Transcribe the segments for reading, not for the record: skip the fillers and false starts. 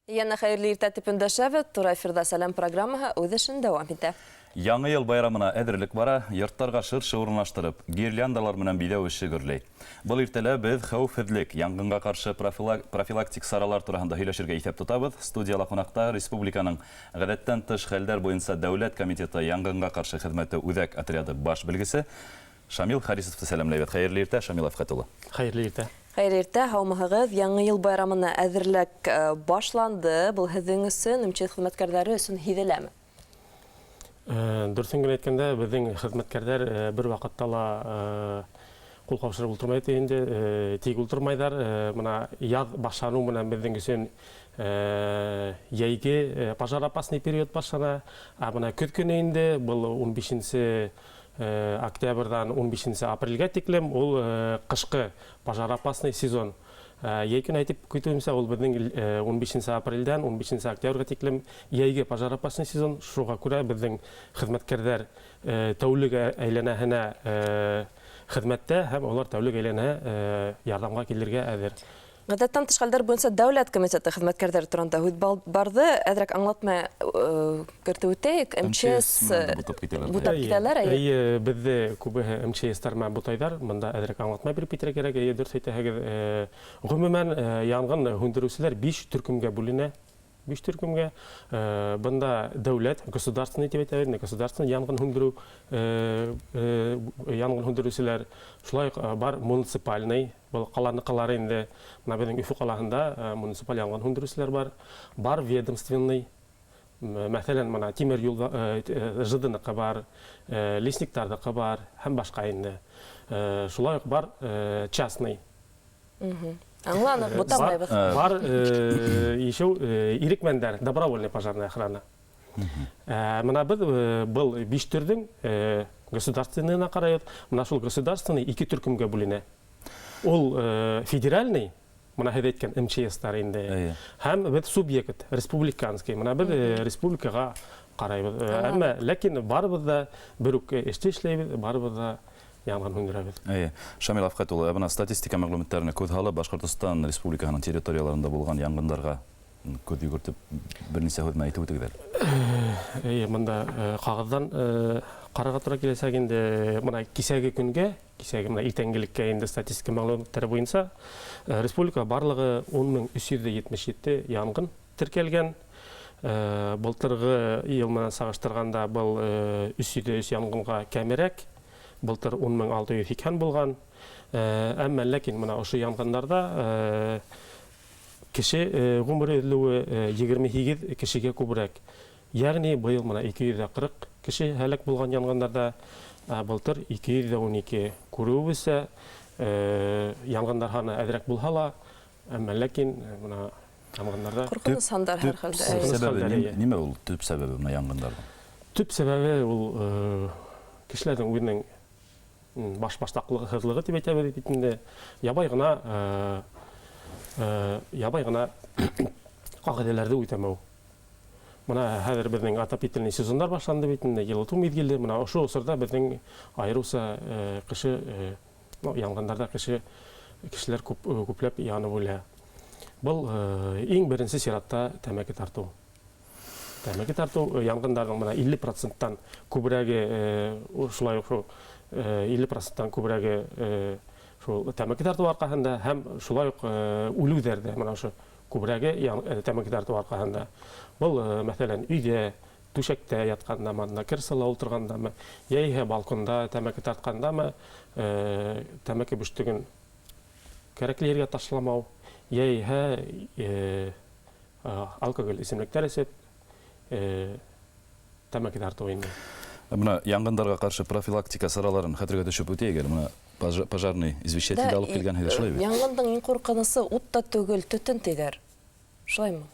Яна хәйрле иртә типендәшәбез, Тура эфирда сәлам программаһы үз эшен дәвам итә. Яңы ел байрамына әзерлек бара, йорттарга шыр-шыр урнаштырып, гирляндалар менән бидәү эше гөрләй. Был иртәлә без хәүефһезлек, янгынга каршы профилактик саралар турында һөйләшергә исәп тотабыз. Студияла кунакта республиканың гадәттән тыш хәлләр буенча дәүләт комитеты янгынга каршы хезмәте үзәк отряды баш белгесе Шамил Харисовты сәламләйбез. Хәерле иртә, Шамил Афкатулы. Хәерле иртә. Хәйрле иртә, һаумыгыз. Яңы ел байрамына әзерлек башланды. Был һезнең өчен, МЧС хезмәткәрләре өчен һиҙеләме? Дөресен генә әйткәндә, безнең хезмәткәрләр бер вакытта ла кул каушырып ултырмайды инде, тик ултырмайдар. Мына яз башлану менән безнең өчен яйге пожароопасный период башлана. Мына көт көне инде, был 15 октябрьдан 15 апрельгә тиклем ул кышкы пожароопасный сезон. Яйкын әйтеп көтүемсә, ул безнең 15 апрельдән 15 октябрьгә тиклем яйге пожароопасный сезон. Шуңа күрә безнең хезмәткәрләр тәүлек әйләнәһенә хезмәттә һәм алар тәүлек әйләнәһенә ярдәмгә килергә әзер. Гадәттән тыш хәлләр буенча дәүләт комитеты хезмәткәрләре турында һүз барды. Әзрәк аңлатма кертеп үтәйек. МЧС бутап китәләр. Бездә күбеһе МЧС-тар менән бутайдар. Монда әзрәк аңлатма биреп китәргә кирәк. Дөрес әйтәһегез, гомумән янгын һүндерүчеләр 5 төркемгә бүленә. 5 төркемгә. Бында дәүләт, государственный дип әйтәбез, государственный янгын һүндерүчеләр, шулай бар муниципальный, был каланыкылар инде, менә безнең Уфа калаһында муниципаль янгын һүндерүчеләр бар ведомственный. Мәсәлән, менә тимер юл ЖДНК бар, лесниктардыкы бар, һәм башка инде. Шулай бар частный. Аңланып, бутамайбыз. Бар ишеу ирекмәндәр, добровольная пожарная охрана. Менә без был 5 төрдең государственныйна карайбыз. Менә шул государственный 2 төркемгә бүленә. Ул федеральный, менә һез әйткән МЧС-тар инде. Һәм без субъект, республиканский. Менә без республикага карайбыз. Әмма ләкин барыбыз да бер үк эшләйбез, барыбыз да янгын һүндерәбез. Шамил Афкатулы, бына статистика мәгълүматларына күз һалып, Башкортстан Республикаһының территорияларында булган янгыннарга күз йөгертеп берничә һүз әйтеп үтегез. Монда кагыздан карарга туры килсәк инде, менә кисәге көнгә, кисәге менә иртәнгелеккә инде статистика мәгълүматлары буенча республика барлыгы 10377 янгын теркәлгән. Былтыргы ел менән сагыштырганда был 303 янгынга кәмерәк. Былтыр 10600 булган. Әмма ләкин менә ошо янгыннарда кеше гомере өтүе 28 кешегә күбрәк. Ягъни быел менә 240 кеше һәлак булган янгыннарда, былтыр 212. Күрүебезчә, янгыннар саны әзрәк булса ла, әмма ләкин менә янгыннарда Куркыныч сандар һәр хәлдә. Сәбәбе нимә ул? Төп сәбәбе менә янгыннарның? Төп сәбәбе ул кешеләрнең үзенең баш-баштаклыгы, хырлыгы дип әйтәбез бит инде. Ябай гына кагыйдәләрне үтәмәү. Менә хәзер безнең отопительный сезоннар башланды бит инде, елыту мизгеле. Менә ошо усырда безнең айрыуса кеше янгыннарда кешеләр күпләп янып үлә. Был иң беренче чиратта тәмәке тарту. Тәмәке тарту янгындардың менә 50%-тан күбрәге, шулай ук 50%-тан күбрәге шул тәмәке тарту аркаһында һәм шулай ук үлүләрдә менә ошо күбрәге тәмәке тарту аркаһында. Был мәсәлән өйдә, түшәктә ятканда, монда креслода утырганда, яисә балконда тәмәке тартканда, тәмәке бүштеген кирәкле ергә ташламау, яисә алкоголь исемлектәр эсеп тәмәке тарту инде. Менә янгындарга каршы профилактика сараларын хәтергә төшеп үтәйек. Менә пожарный извещатель алып килгән һәйдә шулай бит. Янгындың иң куркынысы утта түгел, төтен тидер. Шулаймы?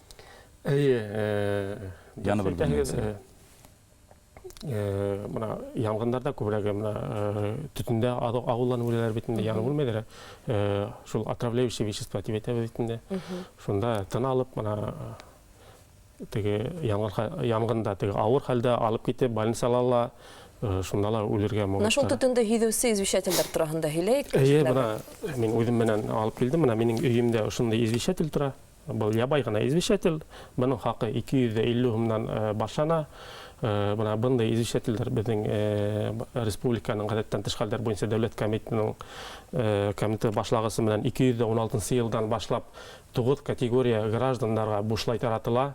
Яны белгән. Менә янгындарда күбрәк менә төтендә агулланып үләләр бит инде, янып үлмәделәр. Шул отравляющие вещества дип әйтәбез бит инде. Шунда тын алып, менә янгында авыр хәлдә алып китеп больницаларга шундала үлергә мөмкин. Нашыл төтенде һиҙеүсе извещательләр турында һөйләйек. Менә мин үзем менән алып килдем. Менә минең өйемдә шундый извещатель тора. Бұл ябай ғана извещатель, бұның хақы 250 сомнан башлана. Бұна бұндай извещательдер біздің республиканың ғадаттан тыш халдар бойынша дәулет комитеті башлағысы менен 2016 жылдан башлап 9 категория граждандарға бушлай таратыла.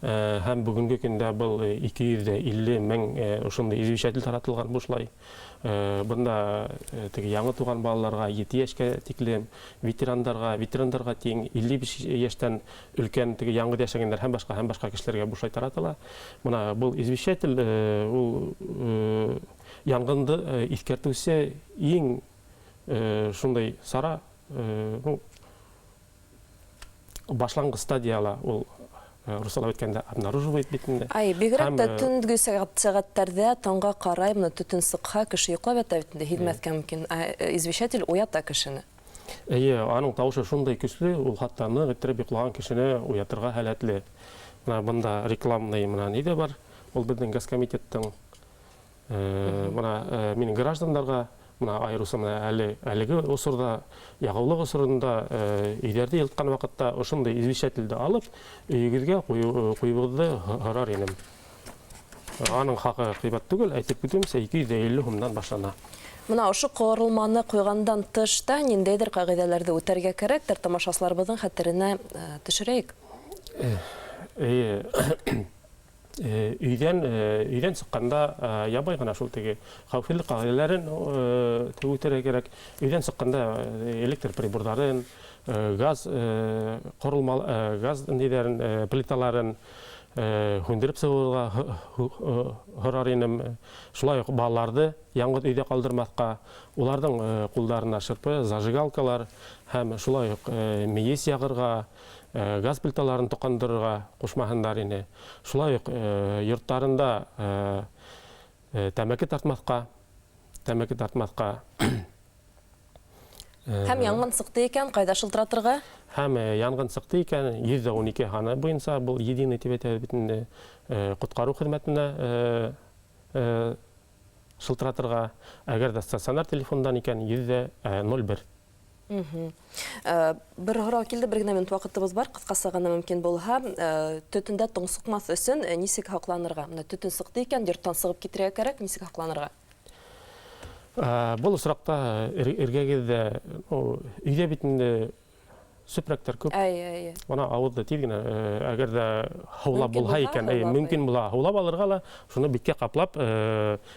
Һәм бүгінгі күнде бұл 250 мың ошондай извещатель таратылған бушлай. Бұнда яңы туған балаларға, 7 яшқа тиклем, ветерандарға тең 55 яштан үлкен яңы яшагендар һәм башка кешеләргә бушлай таратыла. Мына бұл извещатель янгынды искәртүсе ең шундай сара башлангы стадияла ул Русалап әйткәндә обнаруживает битендә. Бигрәк тә төндге сәгатьтәрдә таңга карай, моны төтен сыкха, кеше йоклап ята битендә, хезмәткә мөмкин. Извещатель уята кешене. Аның тавышы шундай көчле, ул хатта нык иттереп йоклаган кешене уятырга һәләтле. Менә монда рекламный менә ниде бар? Ул безнең газкомитеттың менә минем гражданнарга Мына айрысы әлеге осырда, яғаулық осырында өйдерді елтқан вақытта ошындай извещательді алып, үйгізге қойбылды ғарар енім. Аның хақы қибат түгіл, әйтіп күтімсе 250 сомнан башлана. Мына ошы қорылманы қойғандан тышта, нендейдір қағидаларды өтәргә кәрәк, тамашасыларыбыздың хәттеріне төшірейік? Үйден сыққанда ябай ғана шул теге қауіпсіздік қағидаларын өтәргә кәрәк. Үйден сыққанда электр прибордарын, газ плиталарын хүндіріп сығуға ғырар енім. Шулай балаларды яңғыт үйде қалдырмаққа, олардың қолдарына шырпы, зажигалкалар, һәм шулай мейес яғырға, газ плиталарын тоқандырға қошмағындар ені. Шулай йорттарында тәмәкі тартмаққа. Һәм яңғын сықты екен, қайда шылтыратырға? Һәм яңғын сықты екен, 112 ханы бойынса, бұл единый тибет бітінде құтқару қызметіне шылтыратырға. Әгер де стационар телефондан екен, 101. Бір ғырау келді, бір генә минут вақытыбыз бар, қысқасы ғана мүмкін болға. Төтінде тоңсықмас өсін несек хақланырға? Төтін сықты екен, дерттан сығып кетірге кәрек, несек хақланырға? Бұл сұрақта ергегеді үйде бітінде сүпірәктер көп. Ona ауызды тейдігіне, әгерді хаулап болға екен, мүмкін бұла хаулап алырғала, шыны бітке қаплап,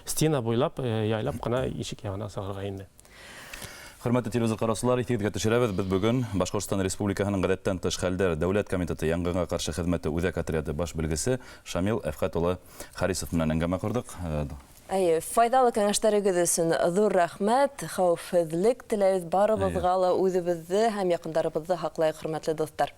стена бойлап, яйлап қана ешік яғына сағырға енді. Хөрмәтле телевизор караучылар, итегезгә төшерәбез. Без бүген Башкортстан Республикаһының гадәттән тыш хәлдәр дәүләт комитеты яңгынга каршы хезмәте үзәк отряды баш белгесе Шамил Әфкат улы Харисов менән әңгәмә курдык. Файдалы кәңәшләрегез өчен зур рәхмәт. Хәүефһезлек теләйбез барыбызга ла, үзебезне һәм якындарыбызны һаклайык, хөрмәтле дуслар.